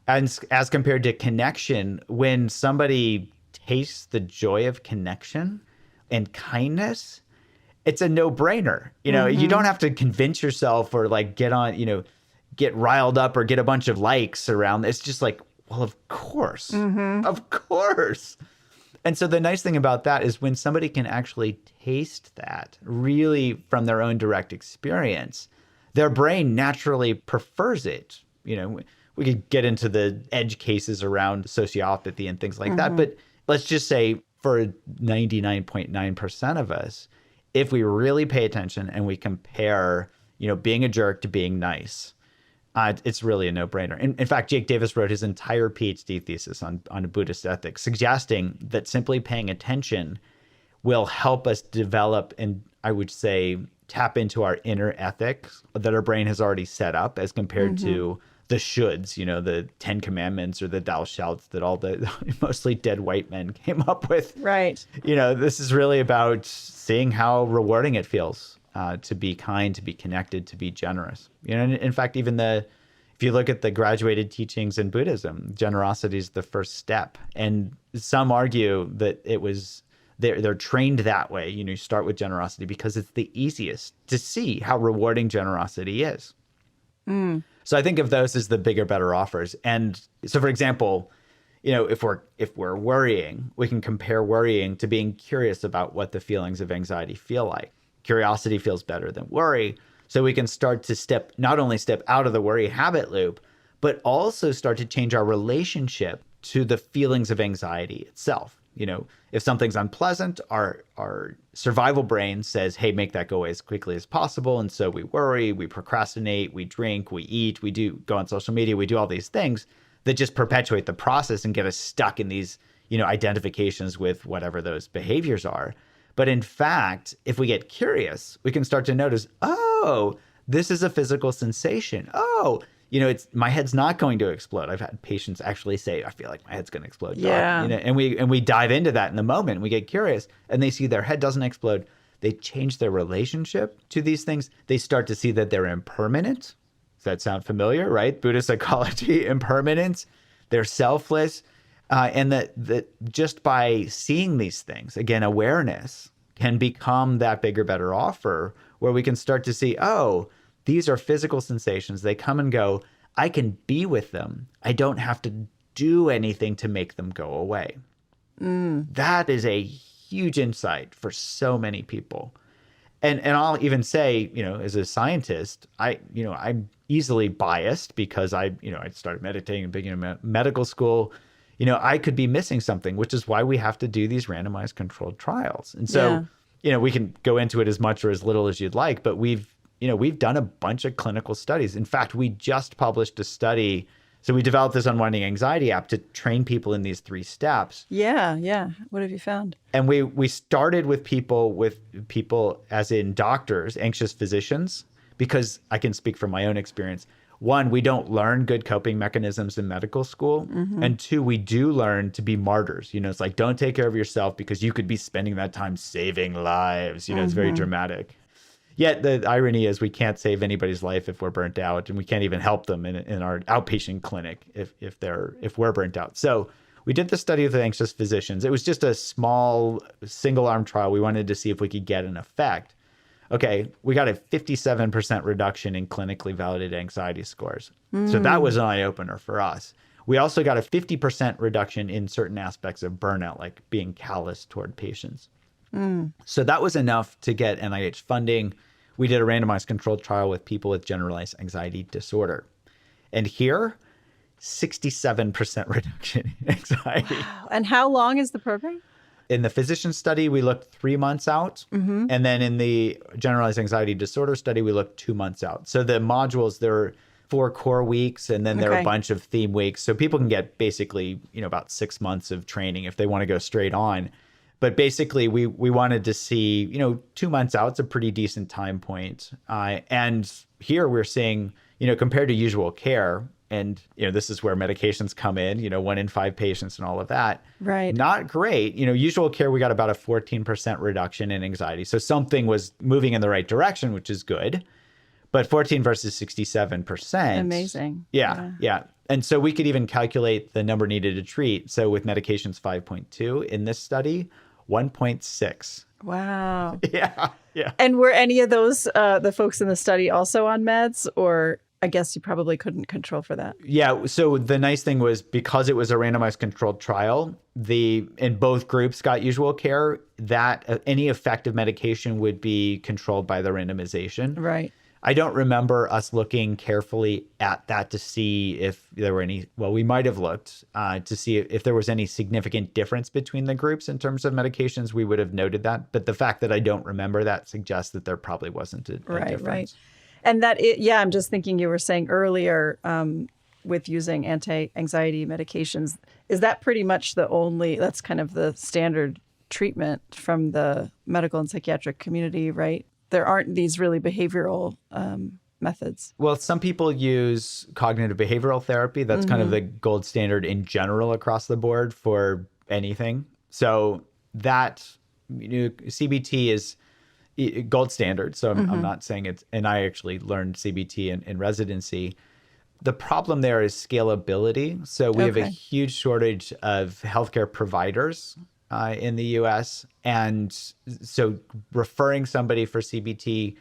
And as compared to connection, when somebody tastes the joy of connection and kindness, it's a no-brainer. You don't have to convince yourself or like get riled up or get a bunch of likes around. It's just like, well, of course, of course. And so the nice thing about that is when somebody can actually taste that really from their own direct experience, their brain naturally prefers it. We could get into the edge cases around sociopathy and things like that. But let's just say for 99.9% of us, if we really pay attention and we compare, being a jerk to being nice, it's really a no-brainer. In fact, Jake Davis wrote his entire PhD thesis on Buddhist ethics, suggesting that simply paying attention will help us develop and, I would say, tap into our inner ethics that our brain has already set up as compared to the shoulds, the 10 Commandments or the thou shalt that all the mostly dead white men came up with. Right. This is really about seeing how rewarding it feels to be kind, to be connected, to be generous. In fact, even if you look at the graduated teachings in Buddhism, generosity is the first step. And some argue that they're trained that way. You start with generosity because it's the easiest to see how rewarding generosity is. So I think of those as the bigger, better offers. And so, for example, if we're worrying, we can compare worrying to being curious about what the feelings of anxiety feel like. Curiosity feels better than worry. So we can start to not only step out of the worry habit loop, but also start to change our relationship to the feelings of anxiety itself. If something's unpleasant, our survival brain says, hey, make that go away as quickly as possible. And so we worry, we procrastinate, we drink, we eat, we go on social media, we do all these things that just perpetuate the process and get us stuck in these, identifications with whatever those behaviors are. But in fact, if we get curious, we can start to notice, this is a physical sensation. My head's not going to explode. I've had patients actually say, I feel like my head's going to explode. Yeah. And we dive into that in the moment. We get curious and they see their head doesn't explode. They change their relationship to these things. They start to see that they're impermanent. Does that sound familiar, right? Buddhist psychology, impermanence. They're selfless. And that just by seeing these things, again, awareness can become that bigger, better offer where we can start to see, these are physical sensations. They come and go. I can be with them. I don't have to do anything to make them go away. That is a huge insight for so many people. And I'll even say, as a scientist, I'm easily biased because I started meditating at the beginning of medical school. I could be missing something, which is why we have to do these randomized controlled trials. And so, we can go into it as much or as little as you'd like, but we've done a bunch of clinical studies. In fact, we just published a study So we developed this unwinding anxiety app to train people in these 3 steps. Yeah, yeah. What have you found? And we started with people as in doctors, anxious physicians, because I can speak from my own experience. 1, we don't learn good coping mechanisms in medical school. And 2, we do learn to be martyrs. It's like, don't take care of yourself because you could be spending that time saving lives. It's very dramatic. Yet the irony is we can't save anybody's life if we're burnt out, and we can't even help them in our outpatient clinic if we're burnt out. So we did the study with the anxious physicians. It was just a small single-arm trial. We wanted to see if we could get an effect. Okay, we got a 57% reduction in clinically validated anxiety scores. So that was an eye-opener for us. We also got a 50% reduction in certain aspects of burnout, like being callous toward patients. So that was enough to get NIH funding. We did a randomized controlled trial with people with generalized anxiety disorder. And here, 67% reduction in anxiety. Wow. And how long is the program? In the physician study, we looked 3 months out. And then in the generalized anxiety disorder study, we looked 2 months out. So the modules, there are 4 core weeks, and then there are a bunch of theme weeks. So people can get basically, about 6 months of training if they want to go straight on. But basically, we wanted to see, 2 months out, it's a pretty decent time point. And here we're seeing, compared to usual care, and, this is where medications come in, 1 in 5 patients and all of that. Right. Not great. Usual care, we got about a 14% reduction in anxiety. So something was moving in the right direction, which is good. But 14 versus 67%. Amazing. Yeah. And so we could even calculate the number needed to treat. So with medications 5.2 in this study, 1.6. Wow. Yeah. And were any of those, the folks in the study also on meds, or I guess you probably couldn't control for that? Yeah. So the nice thing was, because it was a randomized controlled trial, in both groups got usual care, that any effective medication would be controlled by the randomization. Right. I don't remember us looking carefully at that to see if there were any, well, we might have looked to see if there was any significant difference between the groups in terms of medications. We would have noted that. But the fact that I don't remember that suggests that there probably wasn't a difference. Right. And I'm just thinking, you were saying earlier with using anti-anxiety medications, is that pretty much that's kind of the standard treatment from the medical and psychiatric community, right? There aren't these really behavioral methods. Well, some people use cognitive behavioral therapy. That's kind of the gold standard in general across the board for anything. So that CBT is gold standard. So I'm not saying it's, and I actually learned CBT in residency. The problem there is scalability. So we have a huge shortage of healthcare providers in the US. And so referring somebody for CBT,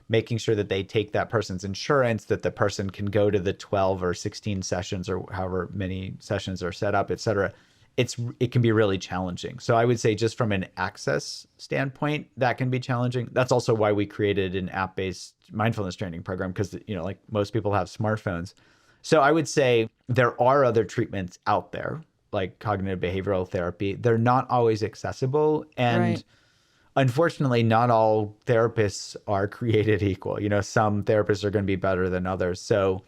making sure that they take that person's insurance, that the person can go to the 12 or 16 sessions or however many sessions are set up, et cetera, it can be really challenging. So I would say, just from an access standpoint, that can be challenging. That's also why we created an app-based mindfulness training program, because, like most people have smartphones. So I would say there are other treatments out there, like cognitive behavioral therapy. They're not always accessible. And unfortunately, not all therapists are created equal. Some therapists are going to be better than others. So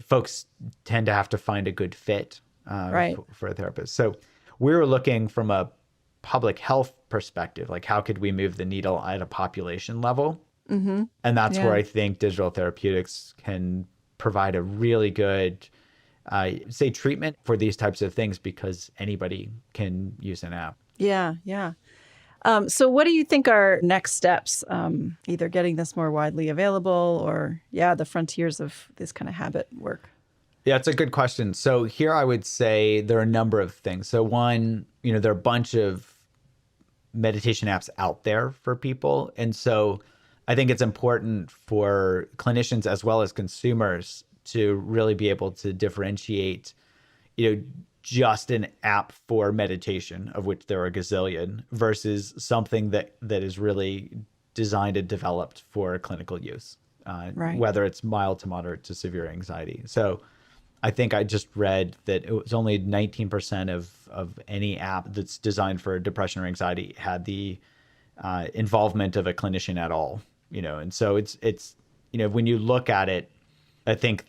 folks tend to have to find a good fit for a therapist. So we were looking from a public health perspective, like how could we move the needle at a population level? And that's where I think digital therapeutics can provide a really good treatment for these types of things, because anybody can use an app. Yeah. So what do you think are next steps, either getting this more widely available or, the frontiers of this kind of habit work? Yeah, it's a good question. So here I would say there are a number of things. So one, there are a bunch of meditation apps out there for people. And so I think it's important for clinicians as well as consumers to really be able to differentiate, just an app for meditation, of which there are a gazillion, versus something that is really designed and developed for clinical use, whether it's mild to moderate to severe anxiety. So I think I just read that it was only 19% of any app that's designed for depression or anxiety had the involvement of a clinician at all, and so it's when you look at it, I think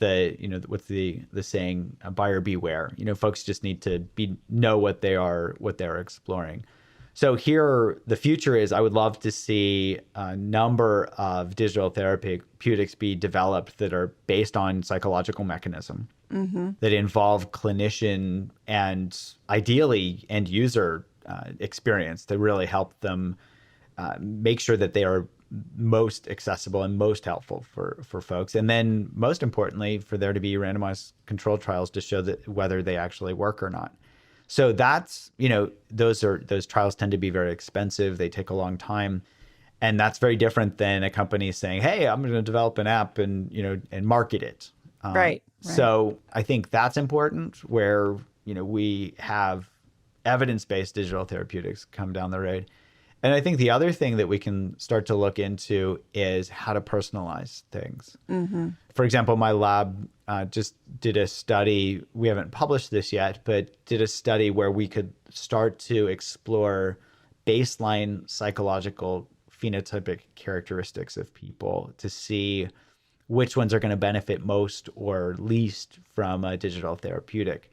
what's the saying, buyer beware. Folks just need to know what they're exploring. So here, the future is I would love to see a number of digital therapeutics be developed that are based on psychological mechanism that involve clinician and ideally end user experience to really help them make sure that they are most accessible and most helpful for folks. And then most importantly, for there to be randomized controlled trials to show that whether they actually work or not. So that's, those trials tend to be very expensive. They take a long time. And that's very different than a company saying, hey, I'm going to develop an app and market it. Right. So I think that's important where, we have evidence-based digital therapeutics come down the road. And I think the other thing that we can start to look into is how to personalize things. For example, my lab just did a study. We haven't published this yet, but did a study where we could start to explore baseline psychological phenotypic characteristics of people to see which ones are going to benefit most or least from a digital therapeutic.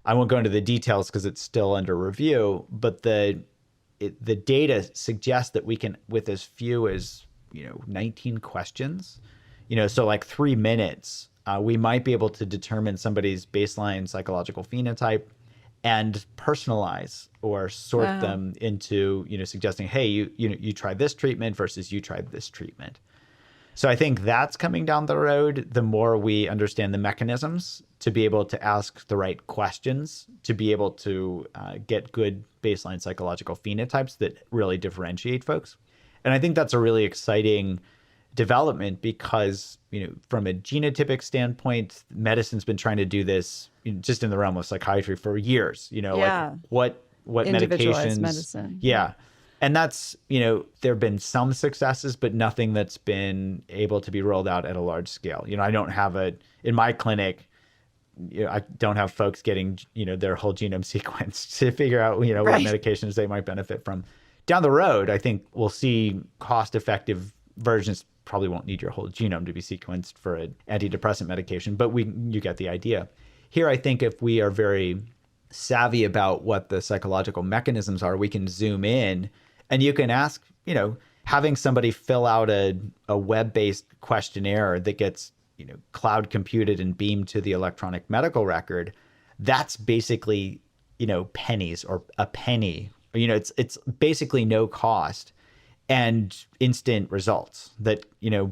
I won't go into the details because it's still under review, but the data suggests that we can, with as few as 19 questions, so like 3 minutes, we might be able to determine somebody's baseline psychological phenotype and personalize or sort them into suggesting, hey, you tried this treatment versus you tried this treatment. So I think that's coming down the road. The more we understand the mechanisms to be able to ask the right questions, to be able to get good baseline psychological phenotypes that really differentiate folks. And I think that's a really exciting development because, from a genotypic standpoint, medicine's been trying to do this just in the realm of psychiatry for years, like what Individualized medications. medicine. Yeah. And that's, there have been some successes, but nothing that's been able to be rolled out at a large scale. I don't have in my clinic, I don't have folks getting, their whole genome sequenced to figure out, what medications they might benefit from. Down the road, I think we'll see cost-effective versions. Probably won't need your whole genome to be sequenced for an antidepressant medication, but you get the idea. Here, I think if we are very savvy about what the psychological mechanisms are, we can zoom in and you can ask, having somebody fill out a web-based questionnaire that gets, cloud computed and beamed to the electronic medical record. That's basically, pennies or a penny. It's basically no cost and instant results that,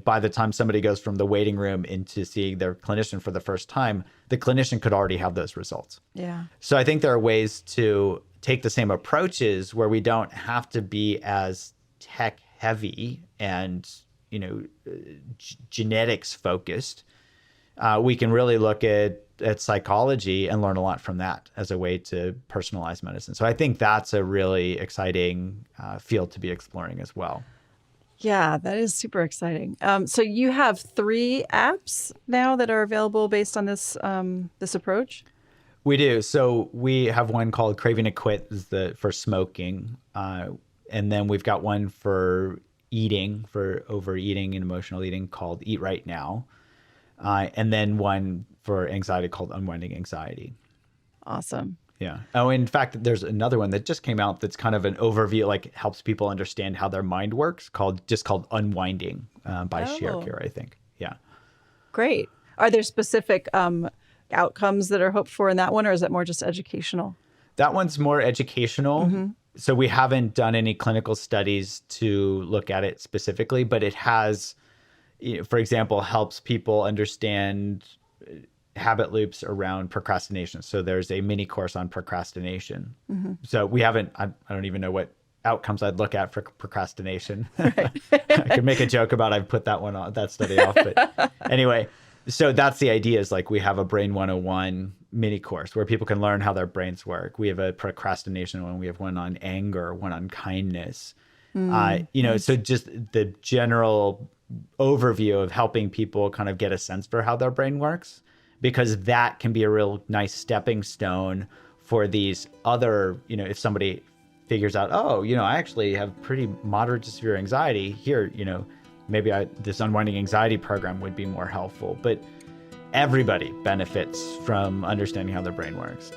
by the time somebody goes from the waiting room into seeing their clinician for the first time, the clinician could already have those results. Yeah. So I think there are ways to take the same approaches where we don't have to be as tech heavy and, genetics focused. We can really look at psychology and learn a lot from that as a way to personalize medicine. So I think that's a really exciting field to be exploring as well. Yeah, that is super exciting. So you have 3 apps now that are available based on this this approach? We do. So we have one called Craving to Quit for smoking. And then we've got one for eating, for overeating and emotional eating called Eat Right Now. And then one for anxiety called Unwinding Anxiety. Awesome. Yeah. Oh, in fact, there's another one that just came out that's kind of an overview, like helps people understand how their mind works, called Unwinding by Shercare, I think. Yeah. Great. Are there specific outcomes that are hoped for in that one, or is that more just educational? That one's more educational. Mm-hmm. So we haven't done any clinical studies to look at it specifically, but it has, for example, helps people understand habit loops around procrastination. So there's a mini course on procrastination. Mm-hmm. So we haven't, I don't even know what outcomes I'd look at for procrastination. Right. I could make a joke about I've put that study off. But anyway, so that's the idea, is like we have a Brain 101 mini course where people can learn how their brains work. We have a procrastination one. We have one on anger, one on kindness. So just the general overview of helping people kind of get a sense for how their brain works, because that can be a real nice stepping stone for these other, if somebody figures out, I actually have pretty moderate to severe anxiety here, maybe this Unwinding Anxiety program would be more helpful. But, everybody benefits from understanding how their brain works.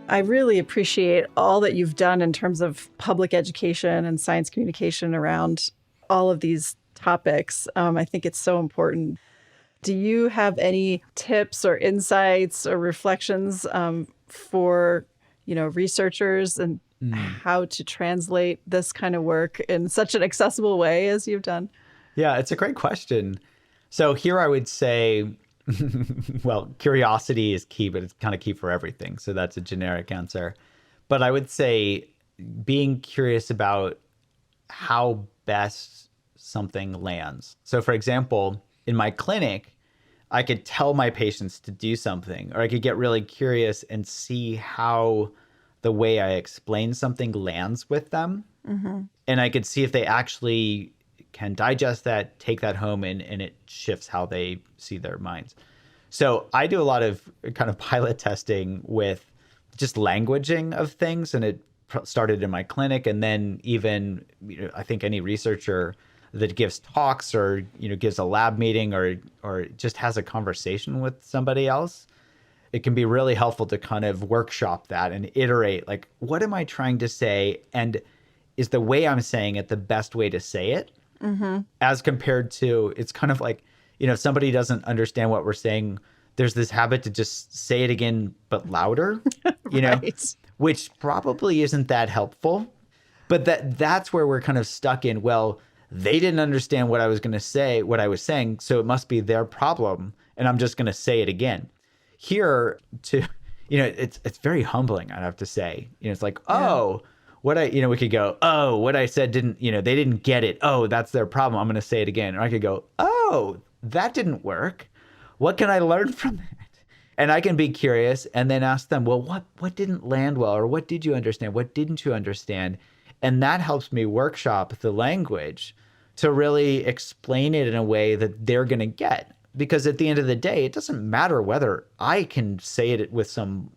I really appreciate all that you've done in terms of public education and science communication around all of these topics. I think it's so important. Do you have any tips or insights or reflections for, researchers and how to translate this kind of work in such an accessible way as you've done? Yeah, it's a great question. So here I would say, well, curiosity is key, but it's kind of key for everything. So that's a generic answer. But I would say being curious about how best something lands. So for example, in my clinic, I could tell my patients to do something, or I could get really curious and see how the way I explain something lands with them. Mm-hmm. And I could see if they actually can digest that, take that home, and it shifts how they see their minds. So I do a lot of kind of pilot testing with just languaging of things, and it started in my clinic. And then even, I think any researcher that gives talks or, gives a lab meeting or just has a conversation with somebody else, it can be really helpful to kind of workshop that and iterate, like, what am I trying to say? And is the way I'm saying it the best way to say it? Mm-hmm. As compared to, it's kind of like, if somebody doesn't understand what we're saying, there's this habit to just say it again, but louder, Right. Which probably isn't that helpful. But that's where we're kind of stuck in, well, they didn't understand what I was going to say, what I was saying, so it must be their problem, and I'm just going to say it again. Here, it's very humbling, I have to say. It's like, oh, what we could go, oh, what I said didn't, they didn't get it. Oh, that's their problem. I'm going to say it again. Or I could go, oh, that didn't work. What can I learn from that? And I can be curious and then ask them, well, what didn't land well? Or what did you understand? What didn't you understand? And that helps me workshop the language to really explain it in a way that they're going to get. Because at the end of the day, it doesn't matter whether I can say it with some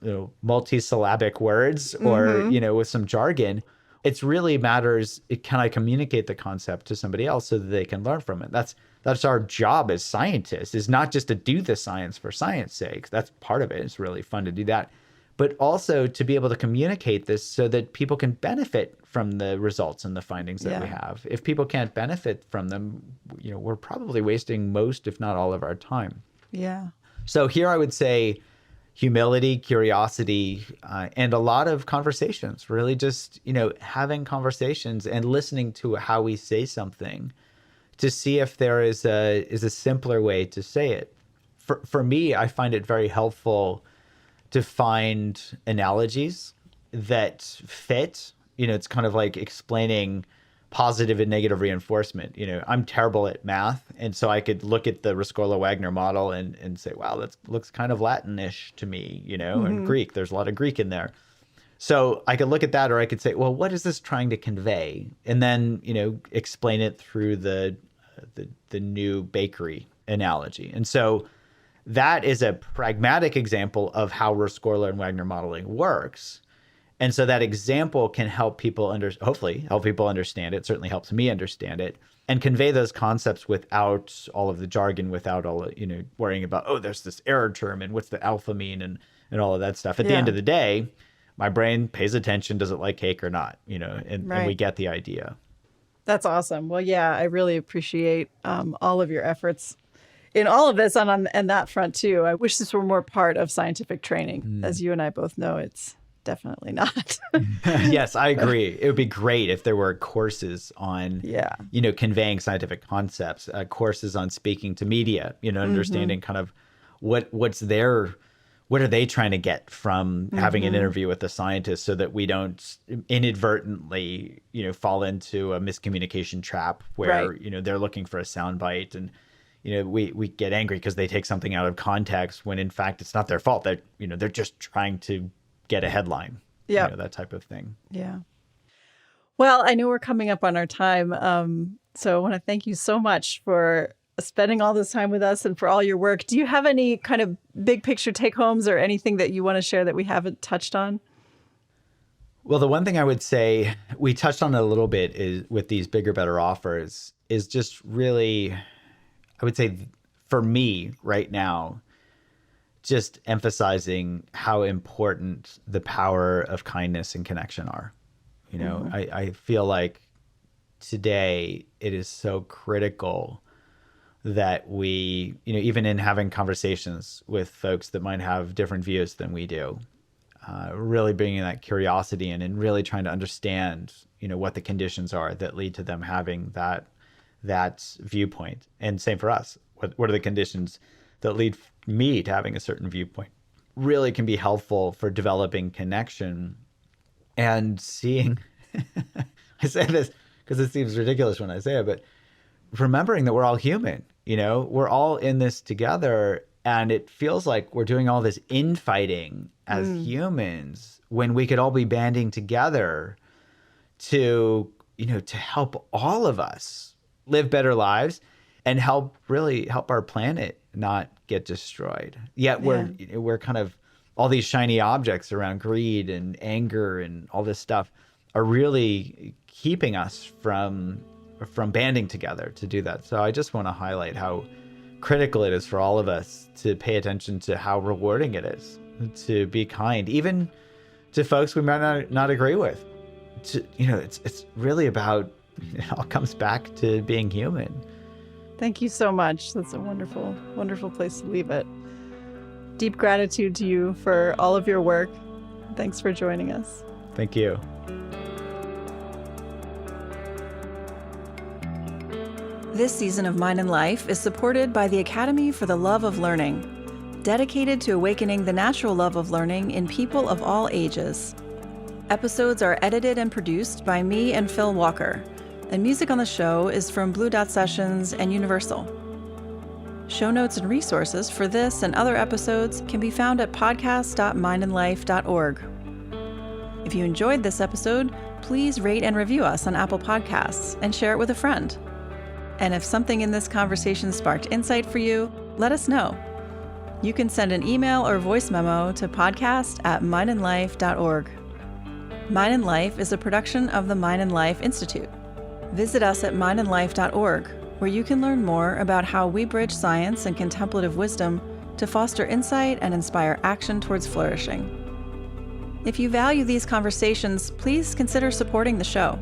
multisyllabic words or, with some jargon. It really matters, can I communicate the concept to somebody else so that they can learn from it? That's our job as scientists, is not just to do the science for science sake. That's part of it. It's really fun to do that. But also to be able to communicate this so that people can benefit from the results and the findings that we have. If people can't benefit from them, we're probably wasting most, if not all, of our time. Yeah. So here I would say humility, curiosity, and a lot of conversations, really just, having conversations and listening to how we say something to see if there is a simpler way to say it. For me, I find it very helpful to find analogies that fit. It's kind of like explaining positive and negative reinforcement. I'm terrible at math, and so I could look at the Rescorla-Wagner model and say, wow, that looks kind of Latin-ish to me, and Greek. There's a lot of Greek in there. So I could look at that, or I could say, well, what is this trying to convey? And then, explain it through the new bakery analogy. And so that is a pragmatic example of how Rescorla and Wagner modeling works. And so that example can help people hopefully help people understand it. Certainly helps me understand it and convey those concepts without all of the jargon, without all, worrying about, oh, there's this error term and what's the alpha mean and all of that stuff. At the end of the day, my brain pays attention. Does it like cake or not? And we get the idea. That's awesome. Well, yeah, I really appreciate all of your efforts in all of this and on that front too. I wish this were more part of scientific training. As you and I both know, it's definitely not. Yes, I agree. It would be great if there were courses on, conveying scientific concepts, courses on speaking to media, understanding kind of what are they trying to get from having an interview with a scientist so that we don't inadvertently, fall into a miscommunication trap where, they're looking for a soundbite and, we get angry because they take something out of context when in fact it's not their fault. That, they're just trying to get a headline, that type of thing. Yeah. Well, I know we're coming up on our time. So I want to thank you so much for spending all this time with us and for all your work. Do you have any kind of big picture take homes or anything that you want to share that we haven't touched on? Well, the one thing I would say, we touched on it a little bit, is with these bigger, better offers, is just really, I would say for me right now, just emphasizing how important the power of kindness and connection are. I feel like today it is so critical that we, even in having conversations with folks that might have different views than we do, really bringing that curiosity in and really trying to understand, what the conditions are that lead to them having that viewpoint. And same for us. What are the conditions that lead me to having a certain viewpoint? Really can be helpful for developing connection and seeing. I say this because it seems ridiculous when I say it, but remembering that we're all human, we're all in this together. And it feels like we're doing all this infighting as humans when we could all be banding together to help all of us live better lives and help our planet not get destroyed. Yet we're kind of, all these shiny objects around greed and anger and all this stuff are really keeping us from banding together to do that. So I just want to highlight how critical it is for all of us to pay attention to how rewarding it is to be kind, even to folks we might not agree with. It's really about, it all comes back to being human. Thank you so much. That's a wonderful, wonderful place to leave it. Deep gratitude to you for all of your work. Thanks for joining us. Thank you. This season of Mind and Life is supported by the Academy for the Love of Learning, dedicated to awakening the natural love of learning in people of all ages. Episodes are edited and produced by me and Phil Walker, and music on the show is from Blue Dot Sessions and Universal. Show notes and resources for this and other episodes can be found at podcast.mindandlife.org. If you enjoyed this episode, please rate and review us on Apple Podcasts and share it with a friend. And if something in this conversation sparked insight for you, let us know. You can send an email or voice memo to podcast@mindandlife.org. Mind and Life is a production of the Mind and Life Institute. Visit us at mindandlife.org, where you can learn more about how we bridge science and contemplative wisdom to foster insight and inspire action towards flourishing. If you value these conversations, please consider supporting the show.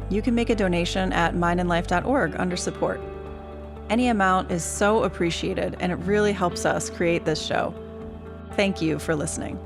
You can make a donation at mindandlife.org under support. Any amount is so appreciated, and it really helps us create this show. Thank you for listening.